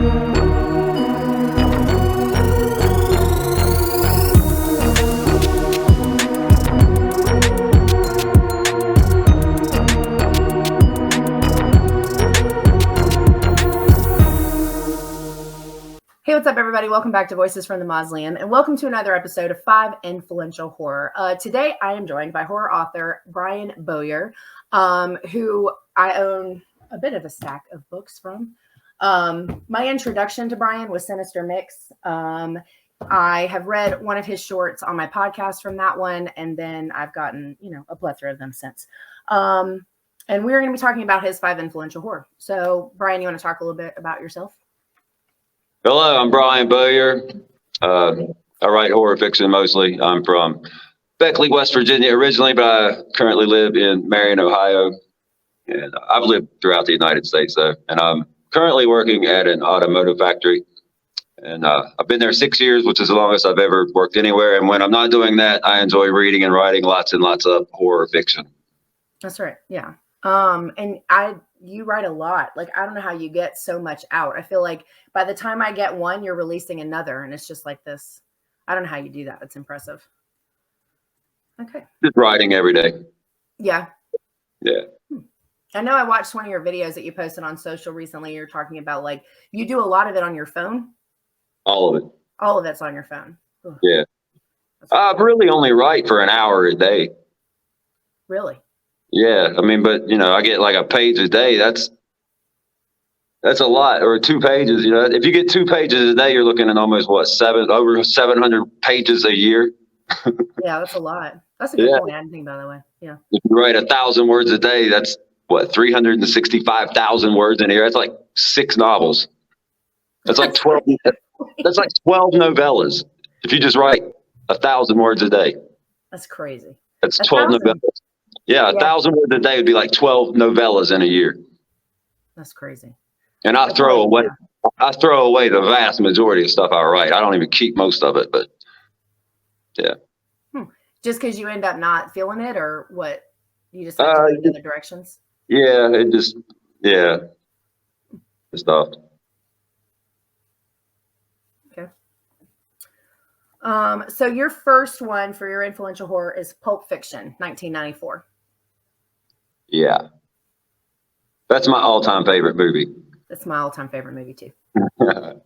Hey, what's up, everybody? Welcome back to Voices from the Mausoleum, and welcome to another episode of 5 Influential Horror. Today, I am joined by horror author Brian Bowyer, who I own a bit of a stack of books from. My introduction to Brian was Sinister Mix. I have read one of his shorts on my podcast from that one, and then I've gotten, a plethora of them since. And we're going to be talking about his 5 Influential Horror. So, Brian, you want to talk a little bit about yourself? Hello, I'm Brian Bowyer. I write horror fiction mostly. I'm from Beckley, West Virginia originally, but I currently live in Marion, Ohio. And I've lived throughout the United States, though. And I'm currently working at an automotive factory. And I've been there 6 years, which is the longest I've ever worked anywhere. And when I'm not doing that, I enjoy reading and writing lots and lots of horror fiction. That's right. Yeah. And you write a lot. Like, I don't know how you get so much out. I feel like by the time I get one, you're releasing another. And it's just like this. I don't know how you do that. It's impressive. Okay. Just writing every day. Yeah. Yeah. I know I watched one of your videos that you posted on social recently. You're talking about, like, you do a lot of it on your phone. All of it. All of it's on your phone. Ugh. Yeah. I really only write for an hour a day. Really? Yeah, I mean, but I get like a page a day. That's a lot, or 2 pages. If you get 2 pages a day, you're looking at almost over 700 pages a year. Yeah, that's a lot. That's a good point. I didn't think, by the way. Yeah. If you write 1,000 words a day, that's 365,000 words in a year. That's like 6 novels. That's like 12. That's like 12 novellas. If you just write 1,000 words a day. That's crazy. That's 12 novellas. Yeah, 1,000 words a day would be like 12 novellas in a year. That's crazy. And I throw away the vast majority of stuff I write. I don't even keep most of it, but yeah. Just because you end up not feeling it, or what? You just have to go in other directions? Yeah, it's tough. Okay. So your first one for your influential horror is Pulp Fiction, 1994. Yeah. That's my all-time favorite movie. That's my all-time favorite movie too.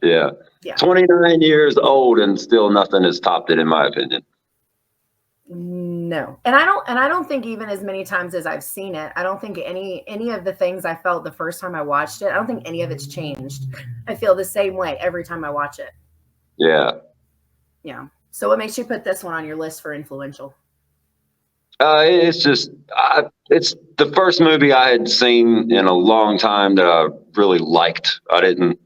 Yeah. 29 years old and still nothing has topped it, in my opinion. No. And I don't think, even as many times as I've seen it, I don't think any of the things I felt the first time I watched it, I don't think any of it's changed. I feel the same way every time I watch it. Yeah. Yeah. So what makes you put this one on your list for influential? It's just, it's the first movie I had seen in a long time that I really liked. I don't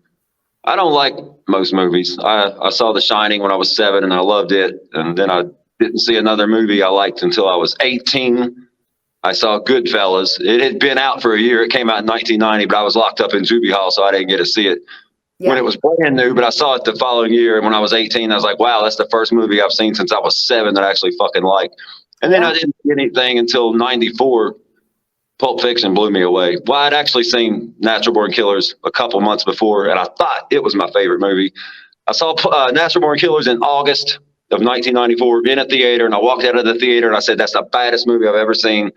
like most movies. I saw The Shining when I was 7 and I loved it. And then I didn't see another movie I liked until I was 18. I saw Goodfellas. It had been out for a year. It came out in 1990, but I was locked up in Juvie Hall, so I didn't get to see it when it was brand new. But I saw it the following year. And when I was 18, I was like, wow, that's the first movie I've seen since I was 7 that I actually fucking liked. And then I didn't see anything until 94. Pulp Fiction blew me away. Well, I'd actually seen Natural Born Killers a couple months before, and I thought it was my favorite movie. I saw Natural Born Killers in August of 1994 in a theater, and I walked out of the theater and I said, that's the baddest movie I've ever seen.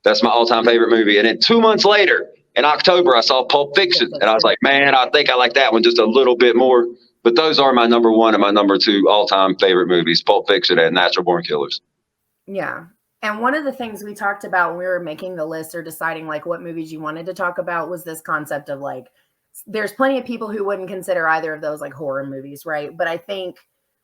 That's my all-time favorite movie. And then 2 months later, in October, I saw Pulp Fiction, and I was like, man, I think I like that one just a little bit more. But those are my number 1 and my number 2 all-time favorite movies, Pulp Fiction and Natural Born Killers. Yeah. And one of the things we talked about when we were making the list or deciding like what movies you wanted to talk about was this concept of like, there's plenty of people who wouldn't consider either of those like horror movies, right? But I think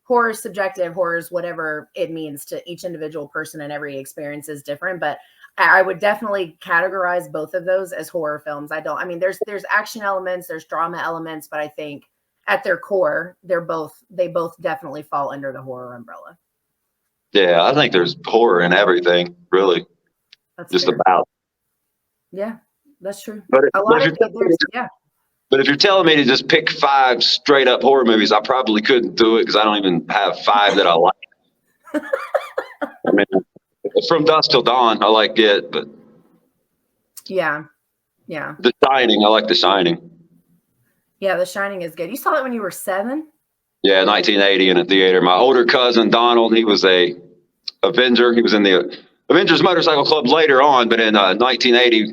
horror is subjective. Horror is whatever it means to each individual person, and every experience is different. But I would definitely categorize both of those as horror films. There's action elements, there's drama elements, but I think at their core, they both definitely fall under the horror umbrella. Yeah, I think there's horror in everything, really. That's just fair. about. Yeah, that's true. But if you're telling me to just pick 5 straight up horror movies, I probably couldn't do it because I don't even have 5 that I like. I mean, From Dusk Till Dawn, I like it, but yeah. The Shining, I like The Shining. Yeah, The Shining is good. You saw it when you were 7? Yeah, 1980 in a theater. My older cousin Donald, he was a Avenger. He was in the Avengers Motorcycle Club later on, but in 1980.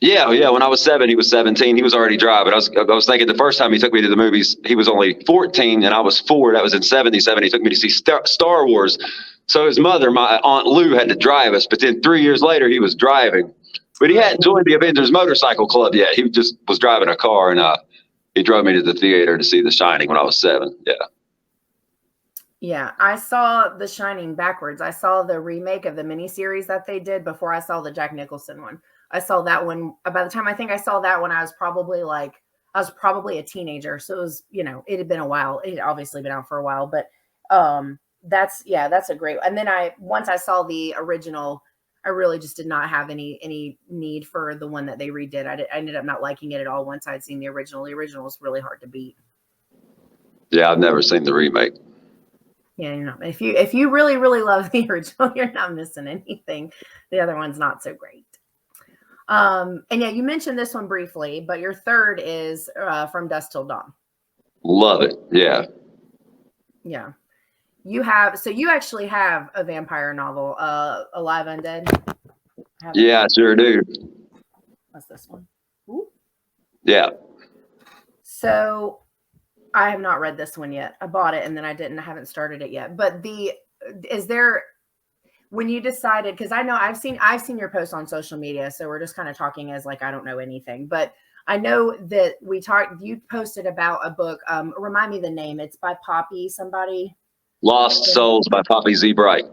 Yeah. When I was 7, he was 17. He was already driving. I was thinking the first time he took me to the movies, he was only 14 and I was 4. That was in 77. He took me to see Star Wars. So his mother, my Aunt Lou, had to drive us. But then 3 years later, he was driving. But he hadn't joined the Avengers Motorcycle Club yet. He just was driving a car, and he drove me to the theater to see The Shining when I was 7. Yeah. Yeah, I saw The Shining backwards. I saw the remake of the miniseries that they did before I saw the Jack Nicholson one. I saw that one. By the time I think I saw that one, I was probably a teenager. So it was, it had been a while. It had obviously been out for a while, but that's a great. And then once I saw the original, I really just did not have any need for the one that they redid. I ended up not liking it at all once I'd seen the original. The original was really hard to beat. Yeah, I've never seen the remake. Yeah, you're not. If you really love the original, you're not missing anything. The other one's not so great. And yeah, you mentioned this one briefly, but your third is From Dusk Till Dawn. Love it. Yeah. Yeah. You actually have a vampire novel, Alive Undead. Yeah, I sure do. What's this one? Ooh. Yeah. So I have not read this one yet. I bought it and then I haven't started it yet. But when you decided, because I know I've seen your post on social media, so we're just kind of talking as like I don't know anything, but I know that you posted about a book. Remind me the name. It's by Poppy somebody. Lost Souls by Poppy Z. Bright.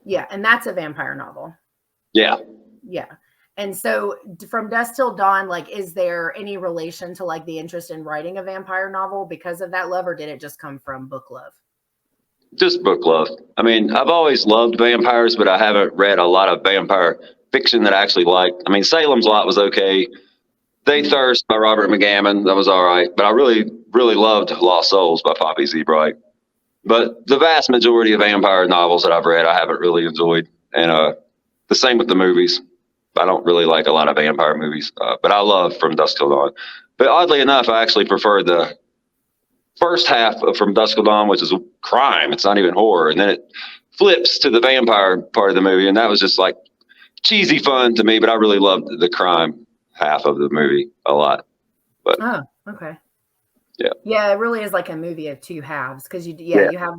Yeah, and that's a vampire novel. Yeah. Yeah. And so From Dusk Till Dawn, like, is there any relation to like the interest in writing a vampire novel because of that love, or did it just come from book love? Just book love. I mean, I've always loved vampires, but I haven't read a lot of vampire fiction that I actually like. I mean, Salem's Lot was okay. They Thirst by Robert McGammon, that was all right. But I really, really loved Lost Souls by Poppy Z. Bright. But the vast majority of vampire novels that I've read, I haven't really enjoyed. And the same with the movies. I don't really like a lot of vampire movies, but I love From Dusk Till Dawn. But oddly enough, I actually prefer the first half of From Dusk Till Dawn, which is crime. It's not even horror, and then it flips to the vampire part of the movie, and that was just like cheesy fun to me. But I really loved the crime half of the movie a lot. But okay, yeah, it really is like a movie of two halves because you have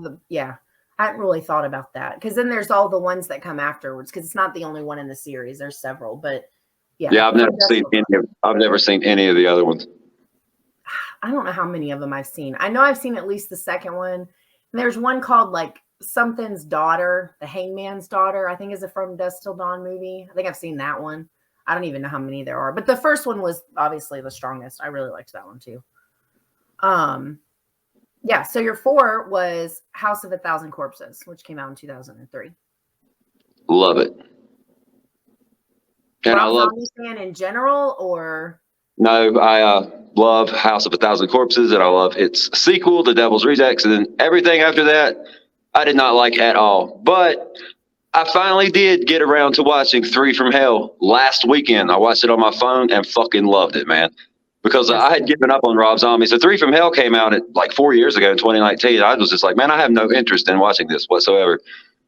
I hadn't really thought about that because then there's all the ones that come afterwards because it's not the only one in the series. There's several, but I've never seen any of the other ones. I don't know how many of them I've seen. I know I've seen at least the second one. And there's one called like Something's Daughter, The Hangman's Daughter, I think is a From Dusk Till Dawn movie. I think I've seen that one. I don't even know how many there are, but the first one was obviously the strongest. I really liked that one too. Yeah. So your 4 was House of a Thousand Corpses, which came out in 2003. Love it. And I love fan in general, or no, I love House of a Thousand Corpses, and I love its sequel, The Devil's Rejects, and then everything after that, I did not like at all. But I finally did get around to watching 3 from Hell last weekend. I watched it on my phone and fucking loved it, man. Because I had given up on Rob Zombie. So 3 from Hell came out like 4 years ago in 2019. I was just like, man, I have no interest in watching this whatsoever.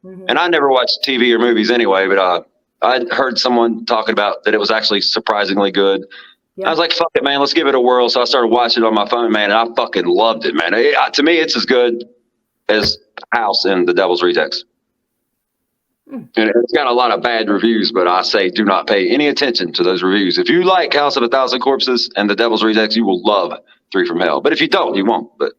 Mm-hmm. And I never watched TV or movies anyway, but I heard someone talking about that it was actually surprisingly good. Yeah. I was like, fuck it, man, let's give it a whirl. So I started watching it on my phone, man, and I fucking loved it, man. To me, it's as good as House and The Devil's Rejects. And it's got a lot of bad reviews, but I say do not pay any attention to those reviews. If you like House of a Thousand Corpses and The Devil's Rejects, you will love 3 from Hell. But if you don't, you won't. But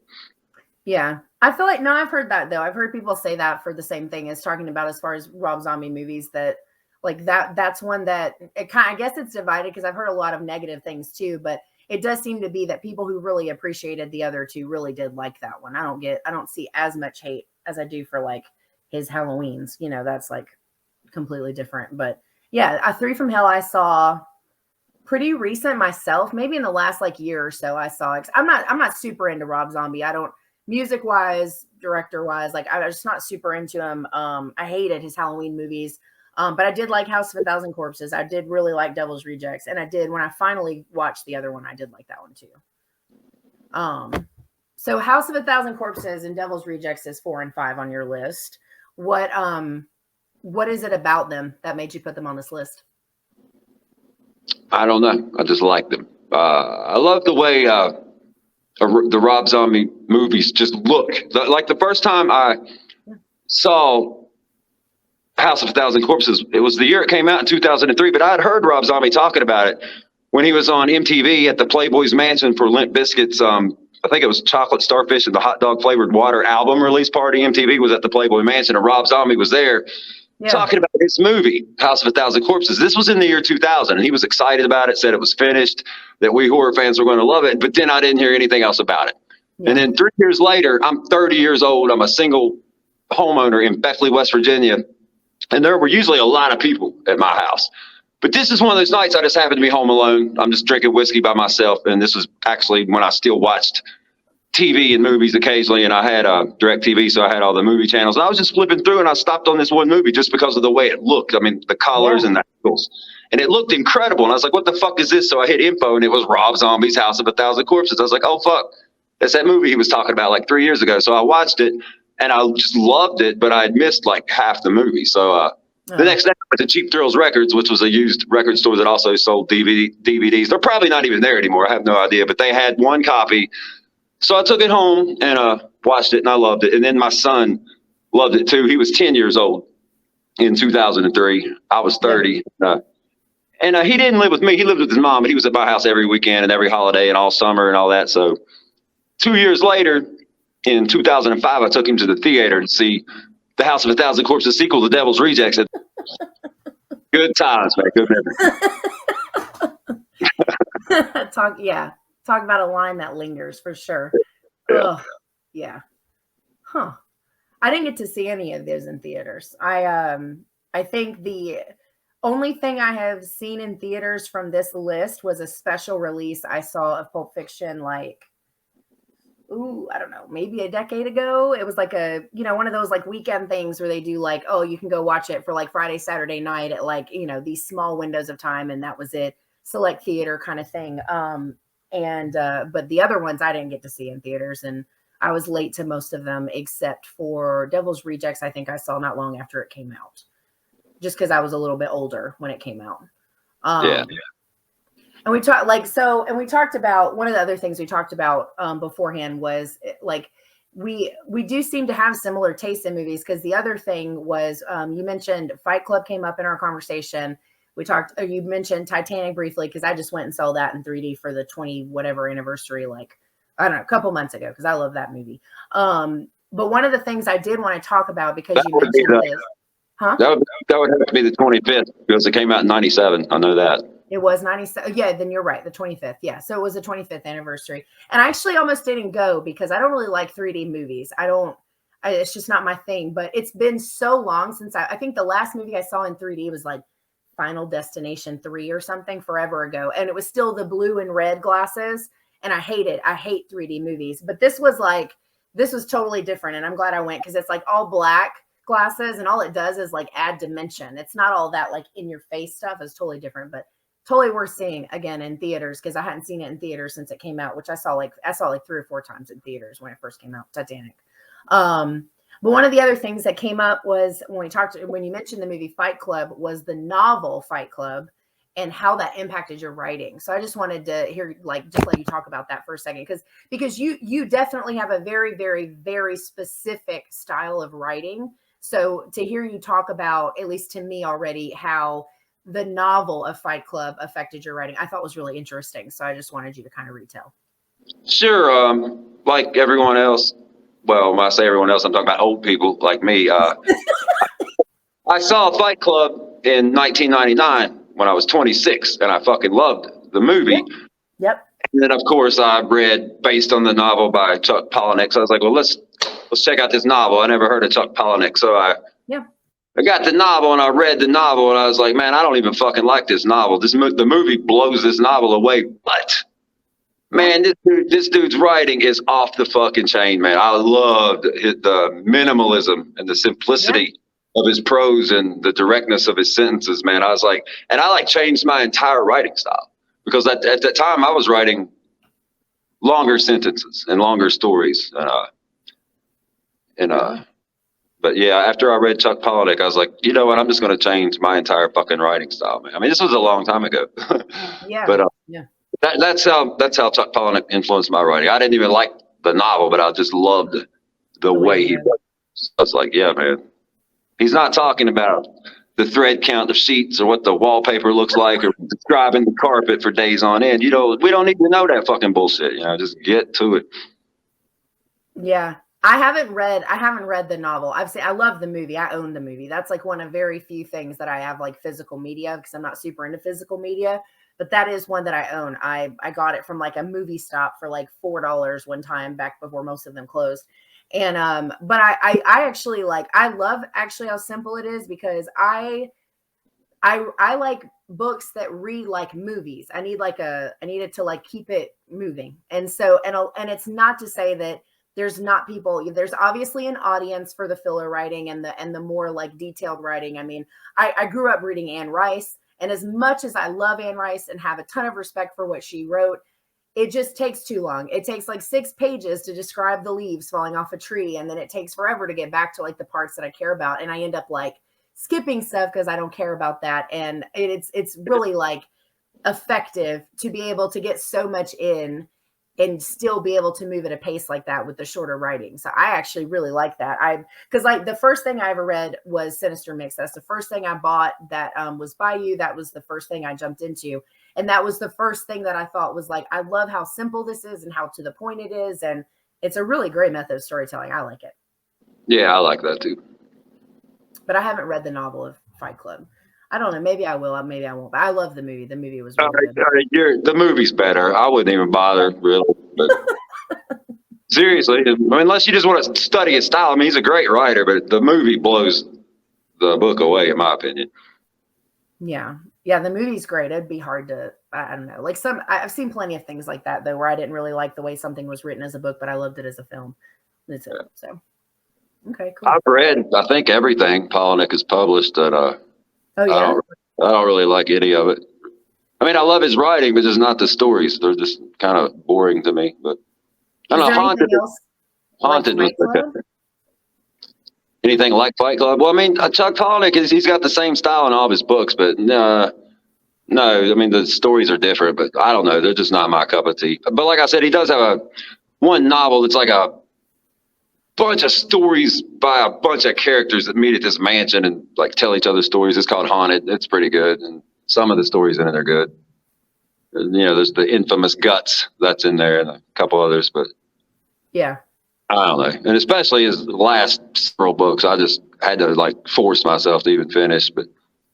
yeah, I feel like I've heard that though. I've heard people say that for the same thing as talking about as far as Rob Zombie movies that like that's one that I guess it's divided because I've heard a lot of negative things too, but it does seem to be that people who really appreciated the other 2 really did like that one. I don't see as much hate as I do for like his Halloweens, that's like completely different. But yeah, 3 from Hell I saw pretty recent myself, maybe in the last like year or so. I saw it. I'm not super into Rob Zombie. I don't, music wise, director wise, like I'm just not super into him. I hated his Halloween movies. But I did like House of a Thousand Corpses. I did really like Devil's Rejects, and I did when I finally watched the other one. I did like that one too. So House of a Thousand Corpses and Devil's Rejects is 4 and 5 on your list. What is it about them that made you put them on this list? I don't know. I just like them. I love the way the Rob Zombie movies just look. Like the first time I saw House of a Thousand Corpses, it was the year it came out in 2003, but I had heard Rob Zombie talking about it when he was on MTV at the Playboy's Mansion for Limp Bizkit's, I think it was Chocolate Starfish and the Hot Dog Flavored Water album release party. MTV was at the Playboy Mansion and Rob Zombie was there talking about his movie, House of a Thousand Corpses. This was in the year 2000, and he was excited about it, said it was finished, that we horror fans were going to love it, but then I didn't hear anything else about it. Yeah. And then 3 years later, I'm 30 years old. I'm a single homeowner in Beckley, West Virginia, and there were usually a lot of people at my house. But this is one of those nights I just happened to be home alone. I'm just drinking whiskey by myself, and this was actually when I still watched TV and movies occasionally, and I had direct TV, so I had all the movie channels. And I was just flipping through, and I stopped on this one movie just because of the way it looked. I mean, the colors and the angles. And it looked incredible. And I was like, what the fuck is this? So I hit info, and it was Rob Zombie's House of a Thousand Corpses. I was like, oh, fuck. That's that movie he was talking about like 3 years ago. So I watched it, and I just loved it, but I had missed like half the movie. So the next day, I went to Cheap Thrills Records, which was a used record store that also sold DVDs. They're probably not even there anymore. I have no idea. But they had one copy. So I took it home and watched it, and I loved it. And then my son loved it too. He was 10 years old in 2003. I was 30. And he didn't live with me. He lived with his mom, but he was at my house every weekend and every holiday and all summer and all that. So 2 years later, in 2005, I took him to the theater to see the House of a Thousand Corpses sequel, The Devil's Rejects. Good times, man. Good memories. Talk about a line that lingers for sure. Yeah. Huh. I didn't get to see any of those in theaters. I think the only thing I have seen in theaters from this list was a special release I saw of Pulp Fiction, like, I don't know, maybe a decade ago. It was like one of those like weekend things where they do like, oh, you can go watch it for like Friday, Saturday night at like, these small windows of time. And that was it. Select theater kind of thing. But the other ones I didn't get to see in theaters, and I was late to most of them except for Devil's Rejects. I think I saw not long after it came out, just because I was a little bit older when it came out. And we talked about one of the other things we talked about beforehand was like we do seem to have similar tastes in movies, because the other thing was you mentioned Fight Club came up in our conversation. You mentioned Titanic briefly, because I just went and saw that in 3D for the 20 whatever anniversary, like, I don't know, a couple months ago, because I love that movie. But one of the things I did want to talk about, because you mentioned this. Huh? That would have to be the 25th, because it came out in 97. I know that. It was 97. Yeah, then you're right. The 25th. Yeah. So it was the 25th anniversary. And I actually almost didn't go because I don't really like 3D movies. It's just not my thing. But it's been so long since I think the last movie I saw in 3D was like Final Destination 3 or something forever ago. And it was still the blue and red glasses. And I hate it. I hate 3D movies. But this was totally different. And I'm glad I went, because it's like all black glasses, and all it does is like add dimension. It's not all that like in your face stuff. It's totally different, but totally worth seeing again in theaters, because I hadn't seen it in theaters since it came out, which I saw like 3 or 4 times in theaters when it first came out, Titanic. But one of the other things that came up was when you mentioned the movie Fight Club, was the novel Fight Club and how that impacted your writing. So I just wanted to hear, like, just let you talk about that for a second, because you definitely have a very, very, very specific style of writing. So to hear you talk about, at least to me already, how the novel of Fight Club affected your writing, I thought was really interesting. So I just wanted you to kind of retell. Sure. Like everyone else, well, when I say everyone else, I'm talking about old people like me. I saw Fight Club in 1999 when I was 26, and I fucking loved the movie. Yep. And then, of course, I read based on the novel by Chuck Palahniuk. So I was like, well, let's check out this novel. I never heard of Chuck Palahniuk. So I got the novel, and I read the novel, and I was like, man, I don't even fucking like this novel. The movie blows this novel away. But, man, this dude's writing is off the fucking chain, man. I loved the minimalism and the simplicity of his prose and the directness of his sentences, man. I was like, and I like changed my entire writing style, because at that time I was writing longer sentences and longer stories. Really? But yeah, after I read Chuck Palahniuk, I was like, you know what? I'm just going to change my entire fucking writing style, man. I mean, this was a long time ago, Yeah. but Yeah. that's how Chuck Palahniuk influenced my writing. I didn't even like the novel, but I just loved the The way way he he wrote. wrote. I was like, yeah, man. He's not talking about the thread count of sheets or what the wallpaper looks like or describing the carpet for days on end. We don't need to know that fucking bullshit. Just get to it. Yeah. I haven't read the novel. I love the movie. I own the movie. That's like one of very few things that I have like physical media because I'm not super into physical media, but that is one that I own. I got it from like a movie stop for like $4 one time back before most of them closed. And but I actually like I love actually how simple it is because I like books that read like movies. I need it to like keep it moving. And so and it's not to say that there's not people, there's obviously an audience for the filler writing and the more like detailed writing. I mean, I grew up reading Anne Rice, and as much as I love Anne Rice and have a ton of respect for what she wrote, it just takes too long. It takes like 6 pages to describe the leaves falling off a tree, and then it takes forever to get back to like the parts that I care about, and I end up like skipping stuff because I don't care about that. And it's really like effective to be able to get so much in and still be able to move at a pace like that with the shorter writing. So I actually really like that. Because like the first thing I ever read was Sinister Mix. That's the first thing I bought that was by you. That was the first thing I jumped into. And that was the first thing that I thought was like, I love how simple this is and how to the point it is. And it's a really great method of storytelling. I like it. Yeah, I like that too. But I haven't read the novel of Fight Club. I don't know. Maybe I will. Maybe I won't. But I love the movie. The movie was really good. The movie's better. I wouldn't even bother, really. But seriously, I mean, unless you just want to study his style. I mean, he's a great writer, but the movie blows the book away, in my opinion. Yeah. Yeah. The movie's great. It'd be hard to, I don't know. Like I've seen plenty of things like that, though, where I didn't really like the way something was written as a book, but I loved it as a film. That's it. So, okay, cool. I've read, I think, everything Palahniuk has published that Oh, yeah. I don't really like any of it. I mean, I love his writing, but just not the stories. They're just kind of boring to me. But I Is don't know. there anything else Haunted like was Fight Club? anything like Fight Club. Well, I mean, Chuck Palahniuk he's got the same style in all of his books, but no, I mean the stories are different. But I don't know. They're just not my cup of tea. But like I said, he does have one novel that's like a bunch of stories by a bunch of characters that meet at this mansion and like tell each other stories. It's called Haunted. It's pretty good, and some of the stories in it are good. There's the infamous Guts that's in there, and a couple others, but Yeah. I don't know. And especially his last several books, I just had to like force myself to even finish. But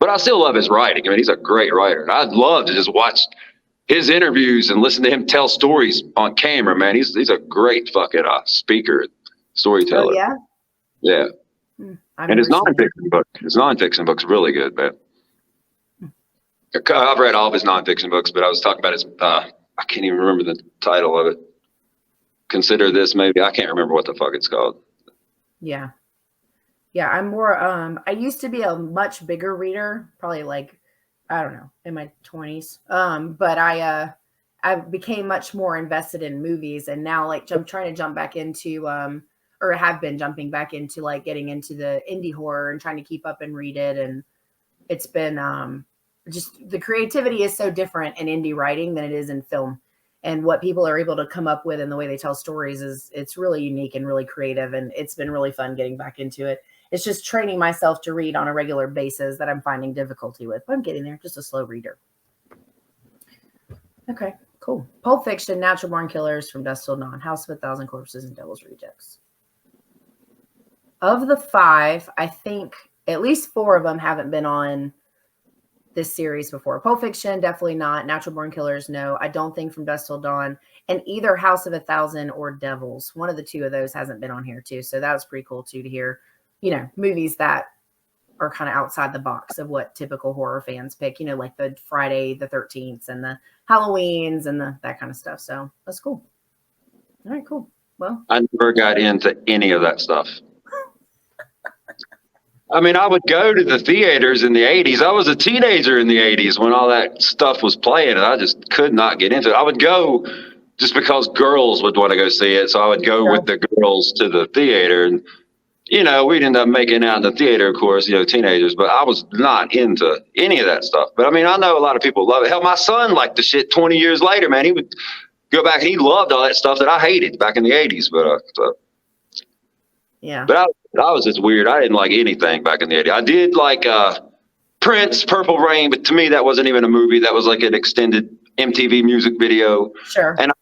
I still love his writing. I mean, he's a great writer, and I'd love to just watch his interviews and listen to him tell stories on camera. Man, he's a great fucking speaker, storyteller. Oh, yeah. Yeah. I've And his never seen it. nonfiction book's really good, man. I've read all of his nonfiction books, but I was talking about his. I can't even remember the title of it. Consider this, maybe. I can't remember what the fuck it's called. Yeah. Yeah. I'm more, I used to be a much bigger reader, probably like, I don't know, in my 20s. But I became much more invested in movies, and now like I'm trying to jump back into, or have been jumping back into like getting into the indie horror and trying to keep up and read it. And it's been, just the creativity is so different in indie writing than it is in film. And what people are able to come up with and the way they tell stories it's really unique and really creative. And it's been really fun getting back into it. It's just training myself to read on a regular basis that I'm finding difficulty with. But I'm getting there, just a slow reader. Okay, cool. Pulp Fiction, Natural Born Killers, From Dusk Till Dawn, House of a Thousand Corpses, and Devil's Rejects. Of the 5, I think at least 4 of them haven't been on this series before. Pulp Fiction, definitely not. Natural Born Killers, no. I don't think From Dusk Till Dawn. And either House of a Thousand or Devils. One of the 2 of those hasn't been on here too. So that was pretty cool too to hear, movies that are kind of outside the box of what typical horror fans pick, like the Friday the 13th and the Halloweens and that kind of stuff. So that's cool. All right, cool. Well, I never got into any of that stuff. I mean, I would go to the theaters in the 80s. I was a teenager in the 80s when all that stuff was playing, and I just could not get into it. I would go just because girls would want to go see it. So I would go Sure. with the girls to the theater. And, we'd end up making out in the theater, of course, teenagers, but I was not into any of that stuff. But I mean, I know a lot of people love it. Hell, my son liked the shit 20 years later, man. He would go back and he loved all that stuff that I hated back in the 80s. Yeah. But I was just weird. I didn't like anything back in the 80s. I did like Prince, Purple Rain, but to me, that wasn't even a movie. That was like an extended MTV music video. Sure. And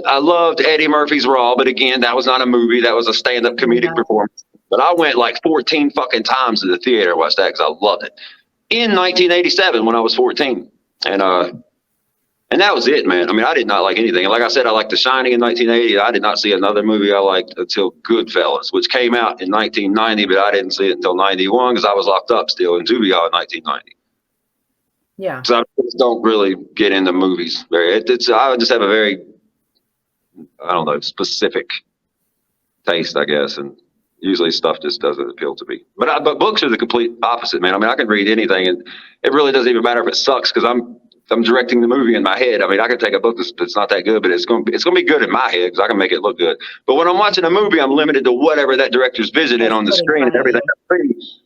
I loved Eddie Murphy's Raw, but again, that was not a movie. That was a stand-up comedic performance. But I went like 14 fucking times to the theater and watched that because I loved it. In 1987 when I was 14. And that was it, man. I mean, I did not like anything. And like I said, I liked The Shining in 1980. I did not see another movie I liked until Goodfellas, which came out in 1990, but I didn't see it until 91 because I was locked up still in Jubilee in 1990. Yeah. So I just don't really get into movies. I just have a very, I don't know, specific taste, I guess. And usually stuff just doesn't appeal to me. But books are the complete opposite, man. I mean, I can read anything and it really doesn't even matter if it sucks because I'm directing the movie in my head. I mean, I can take a book that's not that good, but it's going to be good in my head because I can make it look good. But when I'm watching a movie, I'm limited to whatever that director's vision on the screen and everything.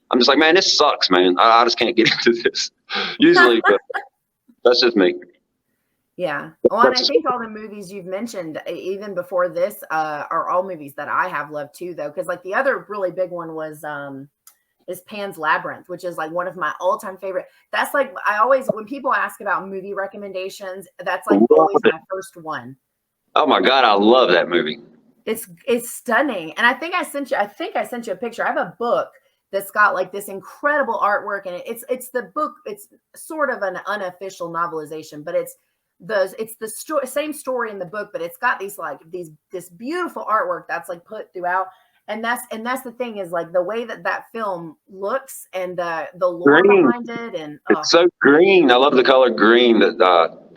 I'm just like, man, this sucks, man. I just can't get into this. Usually, but that's just me. Yeah. Well, and I think all the movies you've mentioned, even before this, are all movies that I have loved too, though. Because like the other really big one was is Pan's Labyrinth, which is like one of my all-time favorite. That's like, I always, when people ask about movie recommendations, that's like always my first one. Oh my God, I love that movie. It's stunning. And I think I sent you a picture. I have a book that's got like this incredible artwork, and it's the book. It's sort of an unofficial novelization, but it's the same story in the book, but it's got this beautiful artwork that's like put throughout. And that's the thing is like the way that film looks and the lore behind it, and it's so green. I love the color green that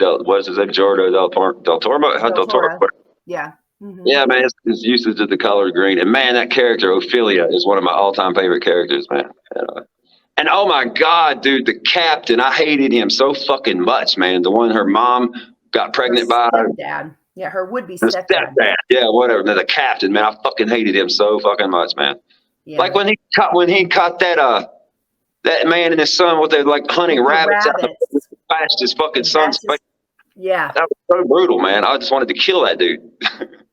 was his name, Giorgio del Toro. Yeah. Mm-hmm. Yeah, man, his usage of the color green, and man, that character Ophelia is one of my all-time favorite characters, man. And oh my God, dude, the captain, I hated him so fucking much, man. The one her mom got pregnant by. Stepdad. Yeah, her would-be stepdad. Yeah, whatever. The captain, man, I fucking hated him so fucking much, man. Yeah. Like when he caught that man and his son with their like hunting rabbits. Bashed his fucking son's face. Yeah. That was so brutal, man. I just wanted to kill that dude.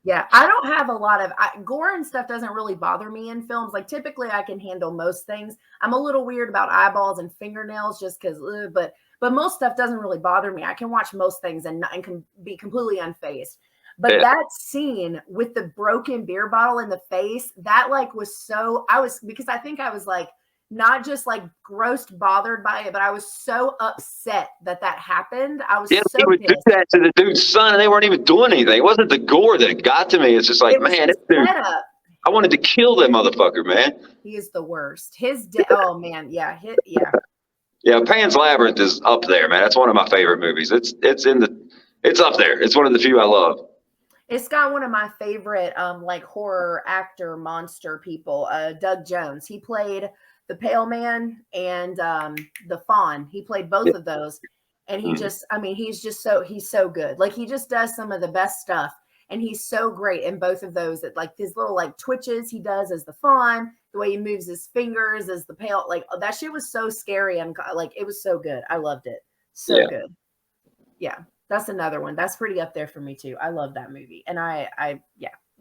Yeah, I don't have a lot of gore and stuff doesn't really bother me in films. Like typically I can handle most things. I'm a little weird about eyeballs and fingernails just because, but most stuff doesn't really bother me. I can watch most things and can be completely unfazed. But that scene with the broken beer bottle in the face, that like was so, because I think I was like, not just like grossed, bothered by it, but I was so upset that happened. I was so he would do that to the dude's son, and they weren't even doing anything. It wasn't the gore that got to me. It's just like, man, I wanted to kill that motherfucker, man. He is the worst. Oh man, yeah, yeah. Pan's Labyrinth is up there, man. That's one of my favorite movies. It's up there. It's one of the few I love. It's got one of my favorite like horror actor monster people, Doug Jones. He played the Pale Man and the Fawn. He played both of those, and he just, I mean, he's so good. Like he just does some of the best stuff, and he's so great in both of those. That like his little like twitches he does as the Fawn, the way he moves his fingers as the Pale, like that shit was so scary and like it was so good. I loved it. So good. Yeah, that's another one. That's pretty up there for me too. I love that movie, and I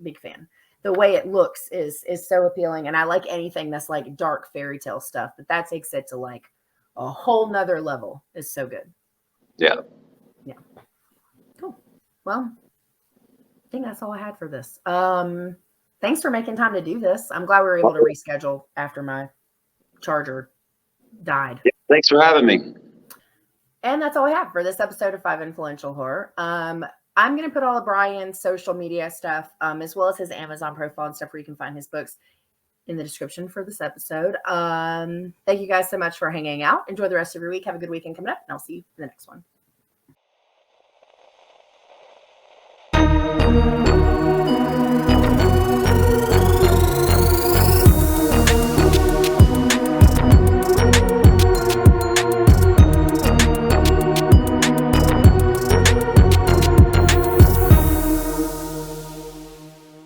big fan. The way it looks is so appealing. And I like anything that's like dark fairy tale stuff, but that takes it to like a whole nother level. It's so good. Yeah. Yeah. Cool. Well, I think that's all I had for this. Thanks for making time to do this. I'm glad we were able to reschedule after my charger died. Yeah, thanks for having me. And that's all I have for this episode of 5 Influential Horror. I'm going to put all of Brian's social media stuff, as well as his Amazon profile and stuff where you can find his books in the description for this episode. Thank you guys so much for hanging out. Enjoy the rest of your week. Have a good weekend coming up, and I'll see you in the next one.